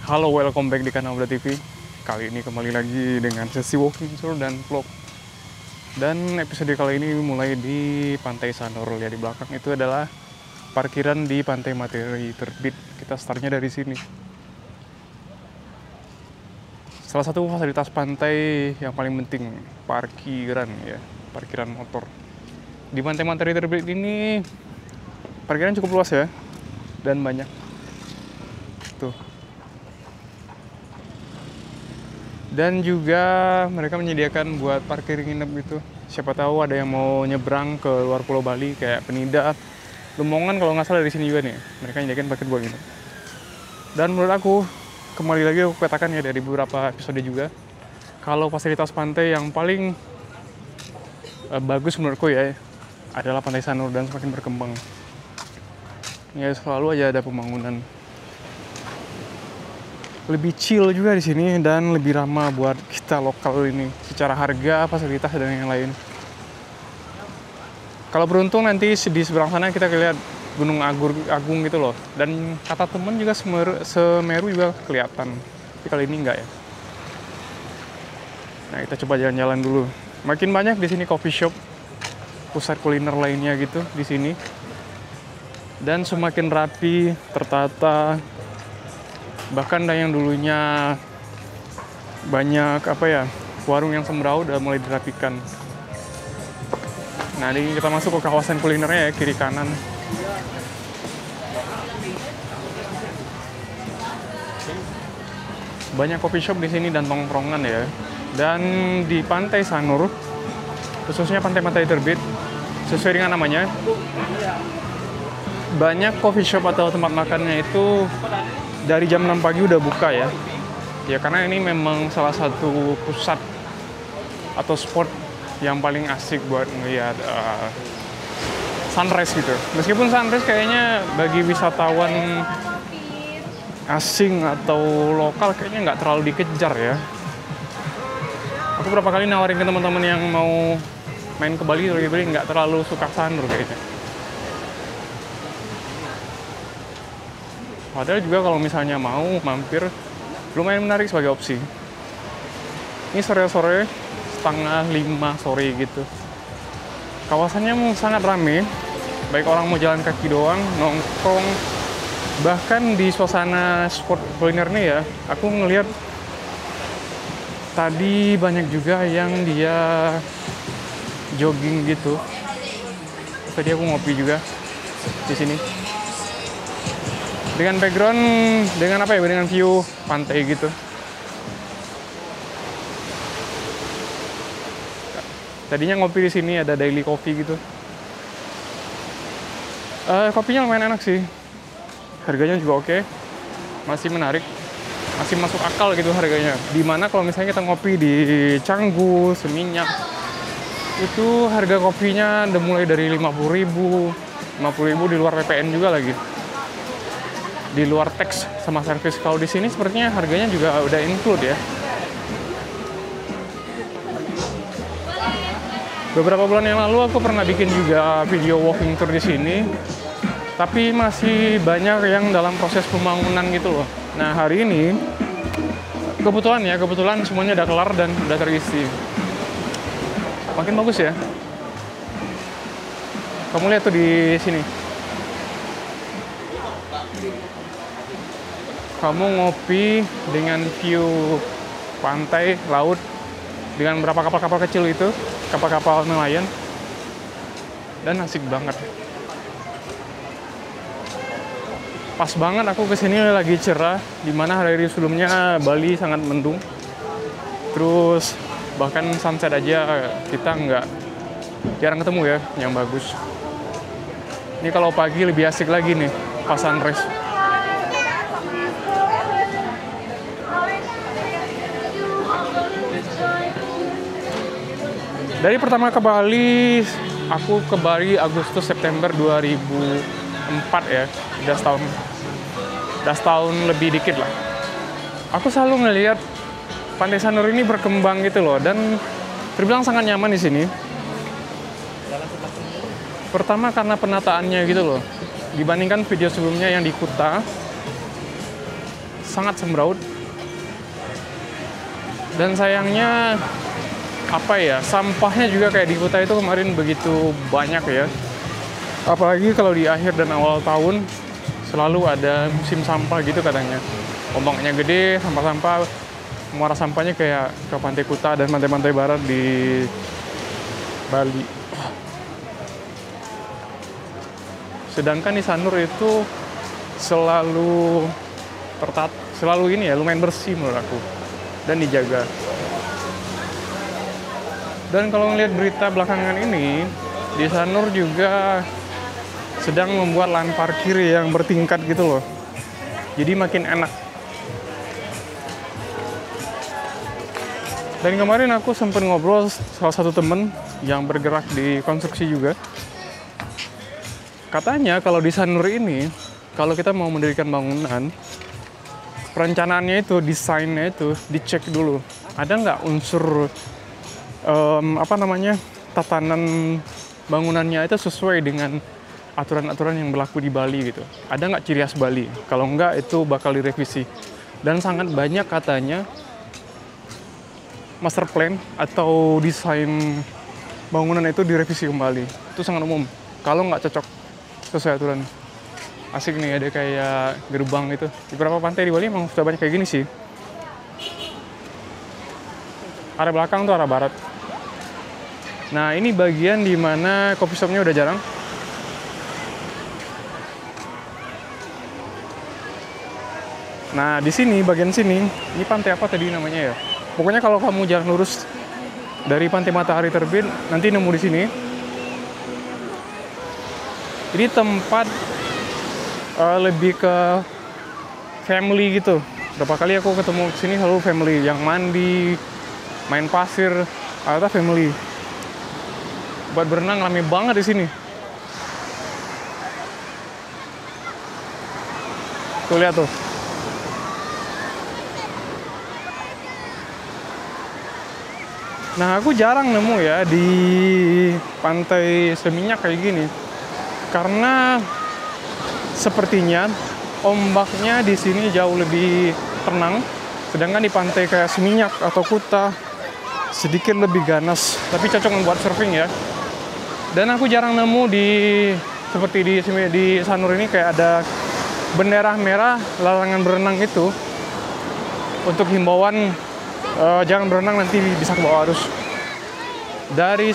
Halo, welcome back di kanal Uda TV. Kali ini kembali lagi dengan sesi walking tour dan vlog. Dan episode kali ini mulai di Pantai Sanur. Ya, di belakang itu adalah parkiran di Pantai Matahari Terbit. Kita startnya dari sini. Salah satu fasilitas pantai yang paling penting, parkiran ya, parkiran motor. Di Pantai Matahari Terbit ini parkiran cukup luas ya, dan banyak. Tuh. Dan juga mereka menyediakan buat parkir nginep gitu. Siapa tahu ada yang mau nyebrang ke luar Pulau Bali kayak Penida, Lemongan kalau nggak salah dari sini juga nih. Mereka menyediakan parkir buat nginep. Dan menurut aku, kembali lagi aku katakan ya dari beberapa episode juga, kalau fasilitas pantai yang paling bagus menurutku ya adalah Pantai Sanur dan semakin berkembang. Ya selalu aja ada pembangunan. Lebih chill juga di sini dan lebih ramah buat kita lokal ini secara harga, fasilitas dan yang lain. Kalau beruntung nanti di seberang sana kita lihat Gunung Agung gitu loh. Dan kata temen juga Semeru juga kelihatan. Tapi kali ini enggak ya. Nah, kita coba jalan-jalan dulu. Makin banyak di sini coffee shop, pusat kuliner lainnya gitu di sini. Dan semakin rapi, tertata. Bahkan yang dulunya banyak warung yang sembrau udah mulai dirapikan. Nah, ini kita masuk ke kawasan kulinernya ya, kiri kanan. Banyak coffee shop di sini dan tongkrongan ya. Dan di Pantai Sanur, khususnya Pantai Matahari Terbit, sesuai dengan namanya, banyak coffee shop atau tempat makannya itu dari jam 6 pagi udah buka ya. Ya karena ini memang salah satu pusat atau spot yang paling asik buat ngeliat sunrise gitu. Meskipun sunrise kayaknya bagi wisatawan asing atau lokal kayaknya nggak terlalu dikejar ya. Aku berapa kali nawarin ke teman-teman yang mau main ke Bali, nggak terlalu suka Sanur kayaknya. Padahal juga kalau misalnya mau mampir, lumayan menarik sebagai opsi. Ini sore-sore, setengah 5 sore gitu. Kawasannya sangat ramai, baik orang mau jalan kaki doang, nongkrong. Bahkan di suasana spot kuliner nih ya, aku ngelihat tadi banyak juga yang dia jogging gitu. Tadi aku ngopi juga di sini. Dengan background, dengan view pantai gitu. Tadinya ngopi di sini ada daily coffee gitu. Kopinya lumayan enak sih. Harganya juga oke. Masih menarik. Masih masuk akal gitu harganya. Dimana kalau misalnya kita ngopi di Canggu, Seminyak, itu harga kopinya udah mulai dari 50.000 di luar PPN juga lagi. Di luar teks sama servis. Kalau di sini sepertinya harganya juga udah include ya. Beberapa bulan yang lalu aku pernah bikin juga video walking tour di sini, tapi masih banyak yang dalam proses pembangunan gitu loh. Nah, hari ini kebetulan semuanya udah kelar dan udah terisi. Makin bagus ya. Kamu lihat tuh di sini. Kamu ngopi dengan view pantai, laut, dengan beberapa kapal-kapal kecil itu, kapal-kapal nelayan, dan asik banget. Pas banget aku kesini lagi cerah, dimana hari sebelumnya Bali sangat mendung. Terus bahkan sunset aja kita jarang ketemu ya yang bagus. Ini kalau pagi lebih asik lagi nih, pas sunrise. Dari pertama ke Bali, aku ke Bali Agustus September 2004 ya, udah setahun lebih dikit lah. Aku selalu ngelihat Pantai Sanur ini berkembang gitu loh, dan terbilang sangat nyaman di sini. Pertama karena penataannya gitu loh, dibandingkan video sebelumnya yang di Kuta, sangat sembraut. Dan sayangnya apa ya, sampahnya juga kayak di Kuta itu kemarin begitu banyak ya. Apalagi kalau di akhir dan awal tahun selalu ada musim sampah gitu katanya. Ombaknya gede, sampah-sampah, muara sampahnya kayak ke Pantai Kuta dan pantai-pantai barat di Bali. Sedangkan di Sanur itu selalu selalu ini ya, lumayan bersih menurut aku dan dijaga. Dan kalau ngelihat berita belakangan ini, di Sanur juga sedang membuat lahan parkir yang bertingkat gitu loh. Jadi makin enak. Dan kemarin aku sempat ngobrol salah satu temen yang bergerak di konstruksi juga. Katanya kalau di Sanur ini, kalau kita mau mendirikan bangunan, perencanaannya itu, desainnya itu dicek dulu. Ada nggak unsur tatanan bangunannya itu sesuai dengan aturan-aturan yang berlaku di Bali gitu. Ada nggak ciri khas Bali? Kalau nggak, itu bakal direvisi. Dan sangat banyak katanya master plan atau desain bangunan itu direvisi kembali. Itu sangat umum. Kalau nggak cocok sesuai aturan. Asik nih, ada kayak gerbang gitu. Di beberapa pantai di Bali emang sudah banyak kayak gini sih. Arah belakang tuh arah barat. Nah, ini bagian dimana coffee shopnya udah jarang. Nah, di sini, bagian sini, ini pantai apa tadi namanya ya? Pokoknya kalau kamu jalan lurus dari pantai Matahari Terbit, nanti nemu di sini. Ini tempat lebih ke family gitu. Berapa kali aku ketemu sini selalu family yang mandi, main pasir, atau family. Buat berenang rame banget di sini. Tuh lihat tuh. Nah, aku jarang nemu ya di pantai Seminyak kayak gini. Karena sepertinya ombaknya di sini jauh lebih tenang. Sedangkan di pantai kayak Seminyak atau Kuta sedikit lebih ganas, tapi cocok buat surfing ya. Dan aku jarang nemu seperti di Sanur ini kayak ada bendera merah larangan berenang itu untuk himbauan jangan berenang nanti bisa ke bawah arus. Dari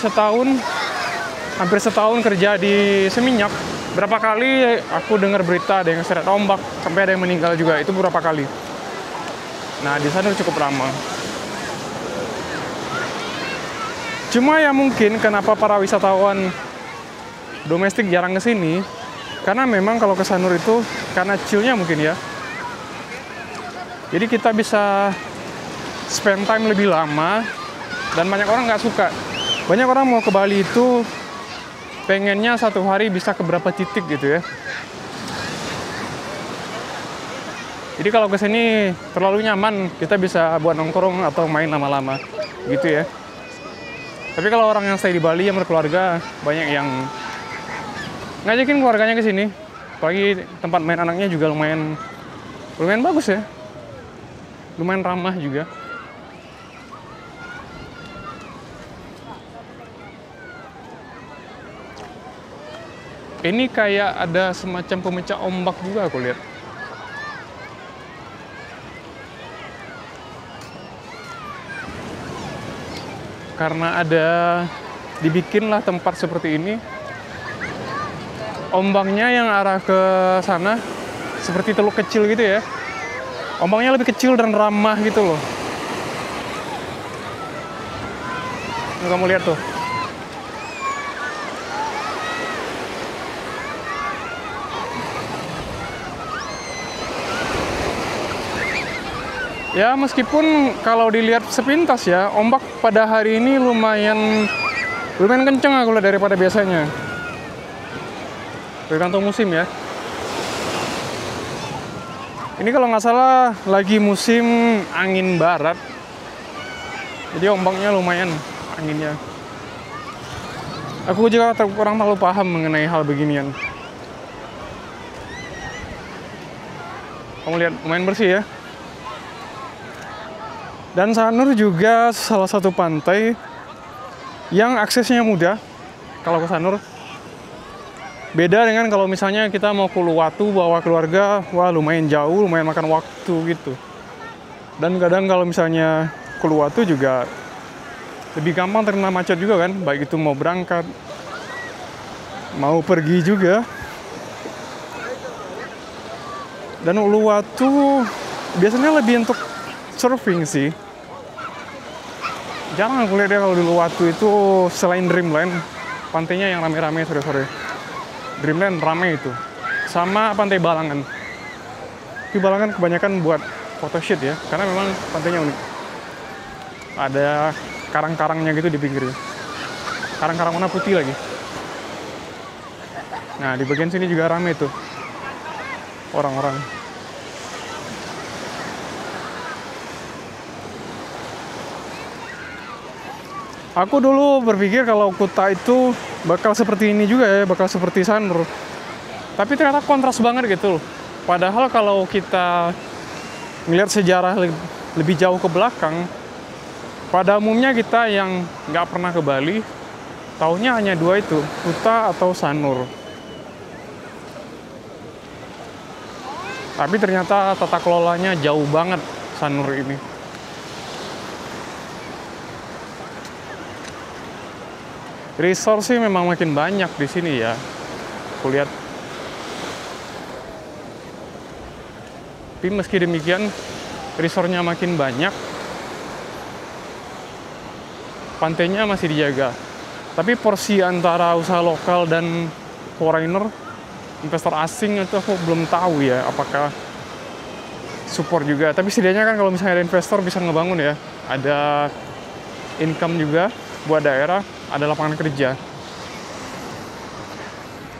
hampir setahun kerja di Seminyak, berapa kali aku dengar berita ada yang seret ombak, sampai ada yang meninggal juga, itu berapa kali. Nah, di sana cukup ramah. Cuma ya mungkin kenapa para wisatawan domestik jarang ke sini, karena memang kalau ke Sanur itu karena chill-nya mungkin ya. Jadi kita bisa spend time lebih lama, dan banyak orang nggak suka. Banyak orang mau ke Bali itu pengennya satu hari bisa ke berapa titik gitu ya. Jadi kalau ke sini terlalu nyaman, kita bisa buat nongkrong atau main lama-lama gitu ya. Tapi kalau orang yang stay di Bali yang berkeluarga, banyak yang ngajakin keluarganya ke sini. Apalagi tempat main anaknya juga lumayan bagus ya. Lumayan ramah juga. Ini kayak ada semacam pemecah ombak juga aku lihat. Karena dibikinlah tempat seperti ini, ombaknya yang arah ke sana seperti teluk kecil gitu ya. Ombaknya lebih kecil dan ramah gitu loh. Ini kamu lihat tuh. Ya, meskipun kalau dilihat sepintas ya, ombak pada hari ini lumayan kenceng aku lihat daripada biasanya. Tergantung musim ya. Ini kalau nggak salah lagi musim angin barat. Jadi ombaknya lumayan anginnya. Aku juga kurang terlalu paham mengenai hal beginian. Kamu lihat lumayan bersih ya. Dan Sanur juga salah satu pantai yang aksesnya mudah kalau ke Sanur. Beda dengan kalau misalnya kita mau ke Uluwatu bawa keluarga, wah lumayan jauh, lumayan makan waktu gitu. Dan kadang kalau misalnya ke Uluwatu juga lebih gampang terkena macet juga kan, baik itu mau berangkat, mau pergi juga. Dan Uluwatu biasanya lebih untuk surfing sih. Jarang aku lihat ya kalau di Uluwatu itu selain Dreamland, pantainya yang rame-rame sore-sore. Dreamland rame itu. Sama Pantai Balangan. Di Balangan kebanyakan buat photoshoot ya, karena memang pantainya unik. Ada karang-karangnya gitu di pinggirnya. Karang-karang warna putih lagi. Nah, di bagian sini juga rame tuh orang-orang. Aku dulu berpikir kalau Kuta itu bakal seperti ini juga ya, bakal seperti Sanur. Tapi ternyata kontras banget gitu loh. Padahal kalau kita ngelihat sejarah lebih jauh ke belakang, pada umumnya kita yang nggak pernah ke Bali, taunya hanya dua itu, Kuta atau Sanur. Tapi ternyata tata kelolanya jauh banget Sanur ini. Resort sih memang makin banyak di sini ya. Aku lihat. Tapi meski demikian, resortnya makin banyak, pantainya masih dijaga. Tapi porsi antara usaha lokal dan foreigner, investor asing itu aku belum tahu ya, apakah support juga. Tapi setidaknya kan kalau misalnya ada investor bisa ngebangun ya, ada income juga buat daerah, ada lapangan kerja.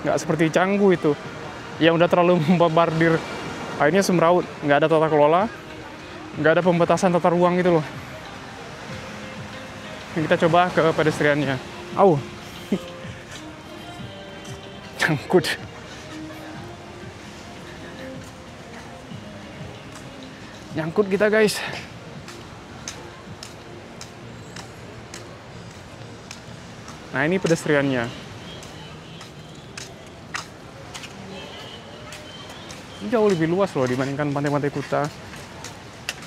Nggak seperti Canggu itu, yang udah terlalu membombardir akhirnya semraut, nggak ada tata kelola, nggak ada pembatasan tata ruang gitu loh. Kita coba ke pedestriannya. Au, nyangkut. Nyangkut kita guys. Nah ini pedestriannya. Ini jauh lebih luas loh dibandingkan pantai-pantai Kuta,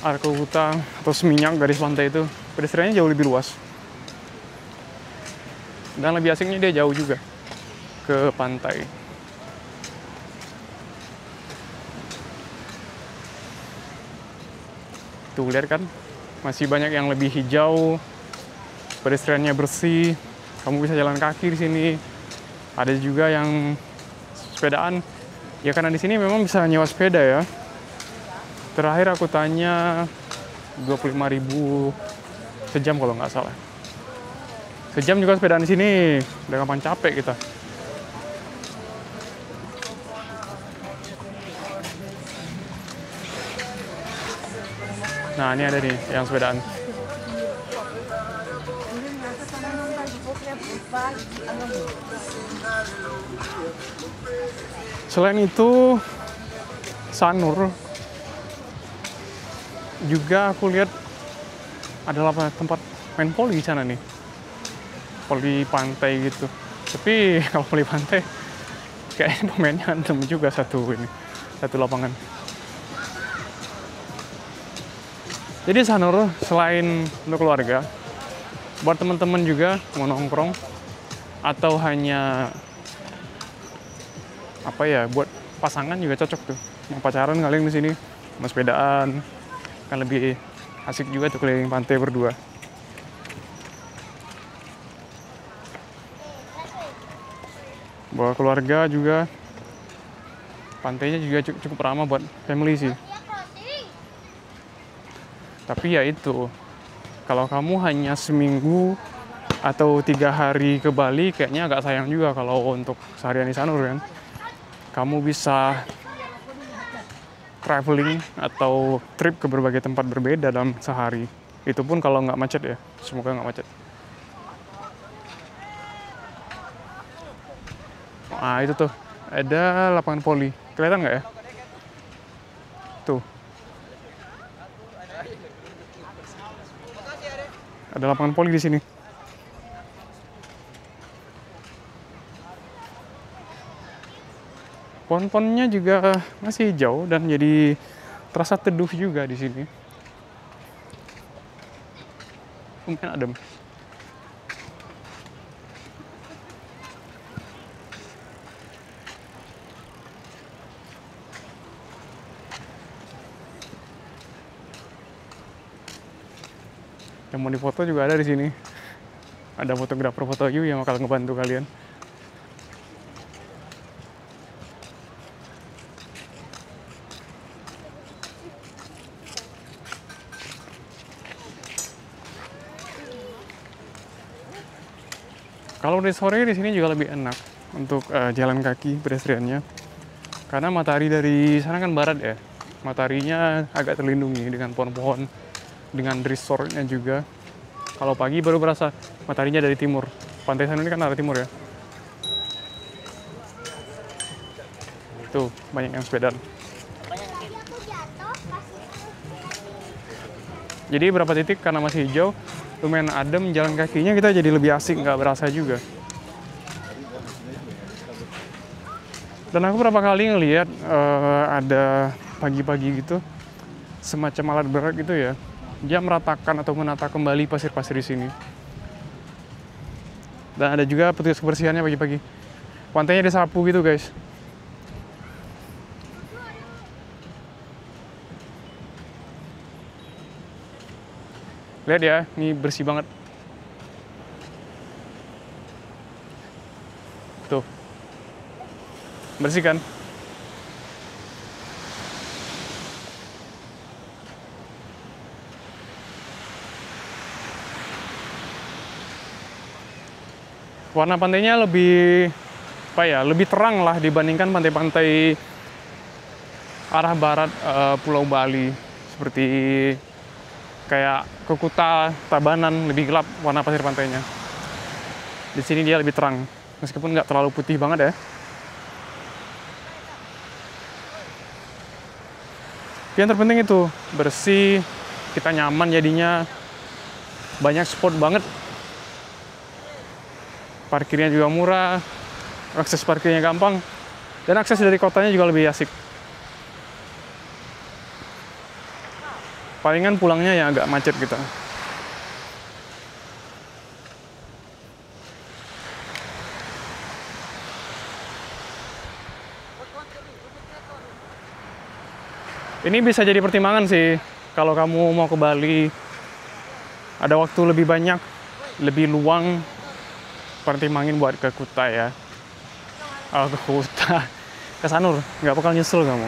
Arco Kuta atau Seminyak garis pantai itu. Pedestriannya jauh lebih luas. Dan lebih asiknya dia jauh juga ke pantai. Tuh lihat kan, masih banyak yang lebih hijau, pedestriannya bersih. Kamu bisa jalan kaki di sini. Ada juga yang sepedaan. Ya karena di sini memang bisa nyewa sepeda ya. Terakhir aku tanya 25.000 sejam kalau nggak salah. Sejam juga sepedaan di sini. Udah gampang capek kita. Nah ini ada nih yang sepedaan. Selain itu, Sanur juga aku lihat ada tempat main poli di sana nih, poli pantai gitu. Tapi kalau poli pantai, kayaknya pemainnya antem juga satu lapangan. Jadi Sanur selain untuk keluarga, buat teman-teman juga mau nongkrong atau hanya apa ya, buat pasangan juga cocok tuh. Mau pacaran kalian di sini, mau sepedaan, kan lebih asik juga tuh keliling pantai berdua. Bawa keluarga juga, pantainya juga cukup ramah buat family sih. Tapi ya itu, kalau kamu hanya seminggu atau 3 hari ke Bali, kayaknya agak sayang juga kalau untuk seharian di Sanur kan. Kamu bisa traveling atau trip ke berbagai tempat berbeda dalam sehari. Itu pun kalau nggak macet ya, semoga nggak macet. Nah itu tuh, ada lapangan poli. Kelihatan nggak ya? Tuh. Ada lapangan voli di sini. Pohon-pohonnya juga masih hijau dan jadi terasa teduh juga di sini. Lumayan adem. Yang mau difoto juga ada di sini. Ada fotografer foto you yang bakal ngebantu kalian. Kalau udah sore di sini juga lebih enak untuk jalan kaki pedestriannya. Karena matahari dari sana kan barat ya. Mataharinya agak terlindungi dengan pohon-pohon, dengan resortnya juga. Kalau pagi baru berasa mataharinya dari timur. Pantai Sanur ini kan arah timur ya. Tuh, banyak yang sepedaan. Jadi beberapa titik karena masih hijau, lumayan adem, jalan kakinya kita jadi lebih asik, nggak berasa juga. Dan aku berapa kali ngelihat ada pagi-pagi gitu, semacam alat berat gitu ya, dia meratakan atau menata kembali pasir-pasir di sini. Dan ada juga petugas kebersihannya pagi-pagi. Pantainya disapu gitu guys. Lihat ya, ini bersih banget. Tuh. Bersih kan? Warna pantainya lebih lebih terang lah dibandingkan pantai-pantai arah barat Pulau Bali, seperti kayak ke Kuta, Tabanan, lebih gelap warna pasir pantainya. Di sini dia lebih terang, meskipun nggak terlalu putih banget ya. Yang terpenting itu bersih, kita nyaman jadinya, banyak spot banget. Parkirnya juga murah, akses parkirnya gampang, dan akses dari kotanya juga lebih asik. Palingan pulangnya yang agak macet kita. Ini bisa jadi pertimbangan sih, kalau kamu mau ke Bali, ada waktu lebih banyak, lebih luang, pertimbangin buat ke Kuta ya. Oh, ke Kuta, ke Sanur, nggak bakal nyesel kamu.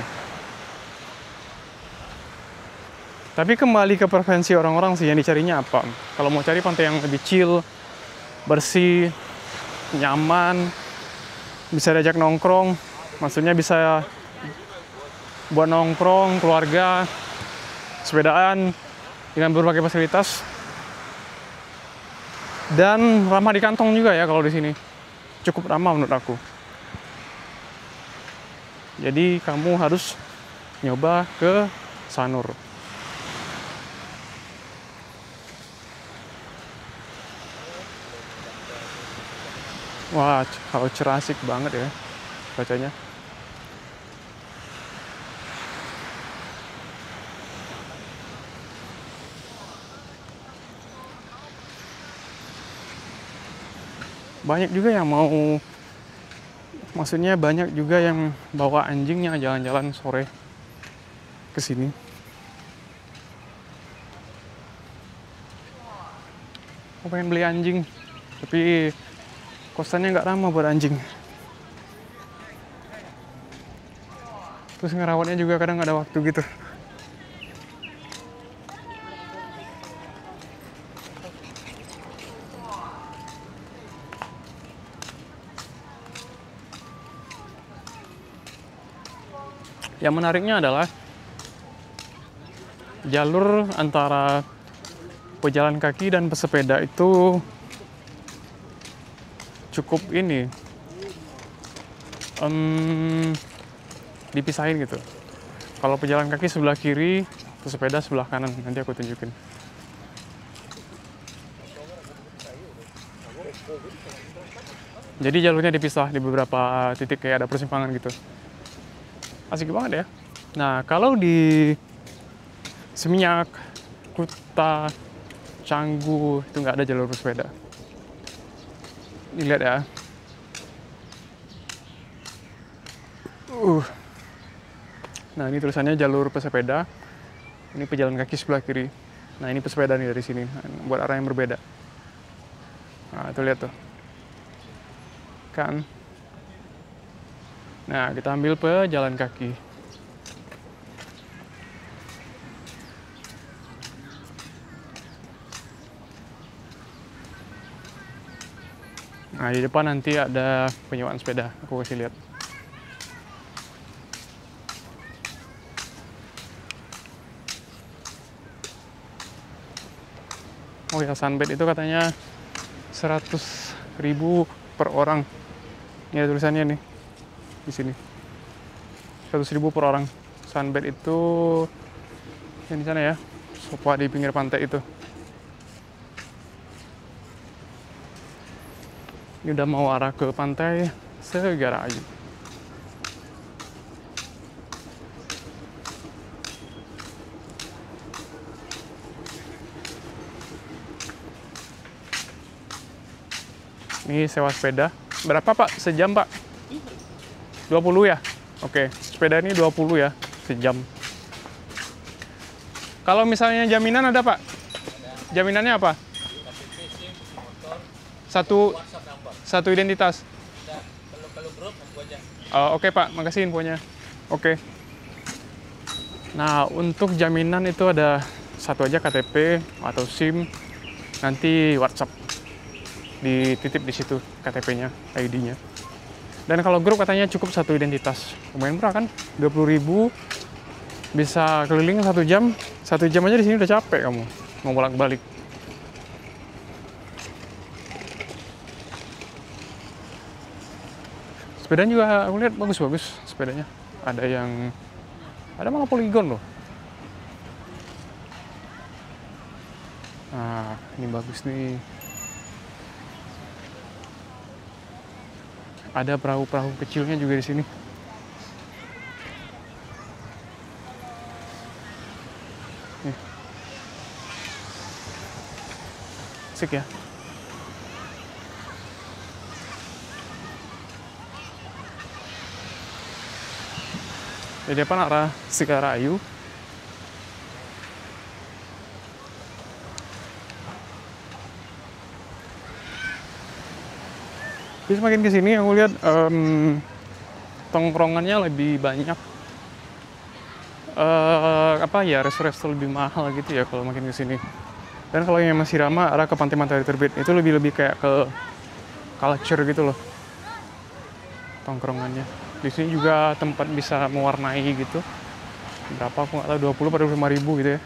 Tapi kembali ke preferensi orang-orang sih, yang dicarinya apa. Kalau mau cari pantai yang lebih chill, bersih, nyaman, bisa diajak nongkrong, maksudnya bisa buat nongkrong, keluarga, sepedaan, dengan berbagai fasilitas. Dan ramah di kantong juga ya kalau di sini. Cukup ramah menurut aku. Jadi kamu harus nyoba ke Sanur. Wah, kalau cerah asik banget ya bacanya. Banyak juga yang mau, maksudnya banyak juga yang bawa anjingnya jalan-jalan sore ke sini. Aku pengen beli anjing, tapi kosannya nggak ramah buat anjing. Terus ngerawatnya juga kadang nggak ada waktu gitu. Yang menariknya adalah jalur antara pejalan kaki dan pesepeda itu cukup ini dipisahin gitu. Kalau pejalan kaki sebelah kiri, pesepeda sebelah kanan. Nanti aku tunjukin. Jadi jalurnya dipisah di beberapa titik, kayak ada persimpangan gitu. Asik banget ya. Nah, kalau di Seminyak, Kuta, Canggu itu nggak ada jalur pesepeda. Dilihat ya. Nah, ini tulisannya jalur pesepeda. Ini pejalan kaki sebelah kiri. Nah, ini pesepeda nih dari sini, buat arah yang berbeda. Nah, itu lihat tuh. Kan. Nah, kita ambil pejalan kaki. Nah, di depan nanti ada penyewaan sepeda. Aku kasih lihat. Oh ya, Sunbed itu katanya 100.000 per orang. Ini ada tulisannya nih di sini. 100.000 per orang. Sunbed itu yang di sana ya, sofa di pinggir pantai itu. Ini udah mau arah ke pantai Segarayu. Ini sewa sepeda. Berapa Pak? Sejam Pak? 20 ya? Oke, sepeda ini 20 ya, sejam. Kalau misalnya jaminan ada Pak? Jaminannya apa? Satu identitas. Kalau grup aku aja. Oke Pak, makasih infonya. Oke. Nah, untuk jaminan itu ada satu aja, KTP atau SIM. Nanti WhatsApp. Dititip di situ KTP-nya, ID-nya. Dan kalau grup katanya cukup satu identitas. Lumayan murah kan? 20.000 bisa keliling 1 jam. 1 jam aja di sini udah capek kamu mau bolak-balik. Sepedanya juga aku lihat bagus-bagus sepedanya. Ada malah poligon loh. Nah, ini bagus nih. Ada perahu-perahu kecilnya juga di sini. Nih. Asik ya. Di depan arah Segarayu. Jadi semakin kesini aku lihat tongkrongannya lebih banyak, resto-resto lebih mahal gitu ya kalau makin kesini. Dan kalau yang masih ramah arah ke Pantai Matahari Terbit itu lebih kayak ke culture gitu loh tongkrongannya. Di sini juga tempat bisa mewarnai gitu. Berapa aku nggak tahu, 20 pada 25.000 gitu ya.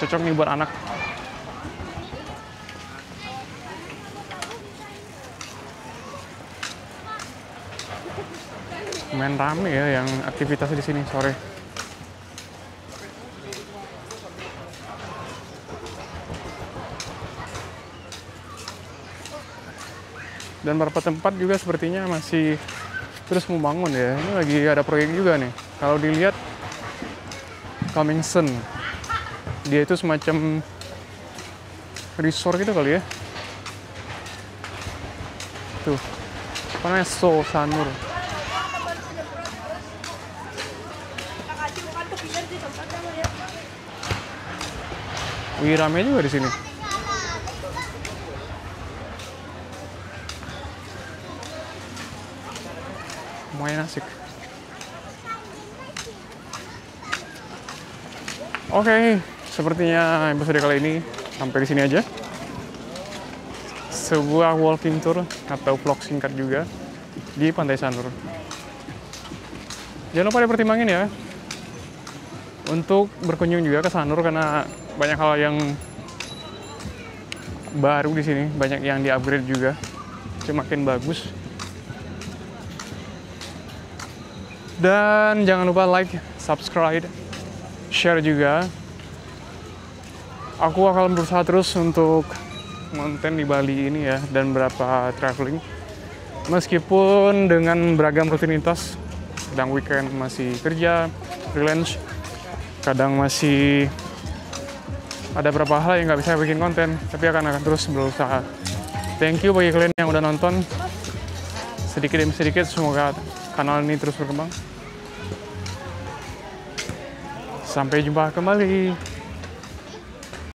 Cocok nih buat anak. Main rame ya yang aktivitas di sini sore. Dan beberapa tempat juga sepertinya masih terus membangun ya. Ini lagi ada proyek juga nih. Kalau dilihat coming soon. Dia itu semacam resort gitu kali ya. Tuh. Apa namanya? Sanur. Wih, rame juga di sini. Lumayan asik. Oke, sepertinya episode kali ini sampai di sini aja. Sebuah walking tour atau vlog singkat juga di Pantai Sanur. Jangan lupa dipertimbangin ya untuk berkunjung juga ke Sanur karena banyak hal yang baru di sini, banyak yang di-upgrade juga, semakin bagus. Dan jangan lupa like, subscribe, share juga aku akan berusaha terus untuk konten di Bali ini ya, dan berapa traveling. Meskipun dengan beragam rutinitas, kadang weekend masih kerja, freelance, kadang masih ada beberapa hal yang nggak bisa bikin konten, tapi akan terus berusaha. Thank you bagi kalian yang udah nonton. Sedikit demi sedikit, semoga kanal ini terus berkembang. Sampai jumpa kembali.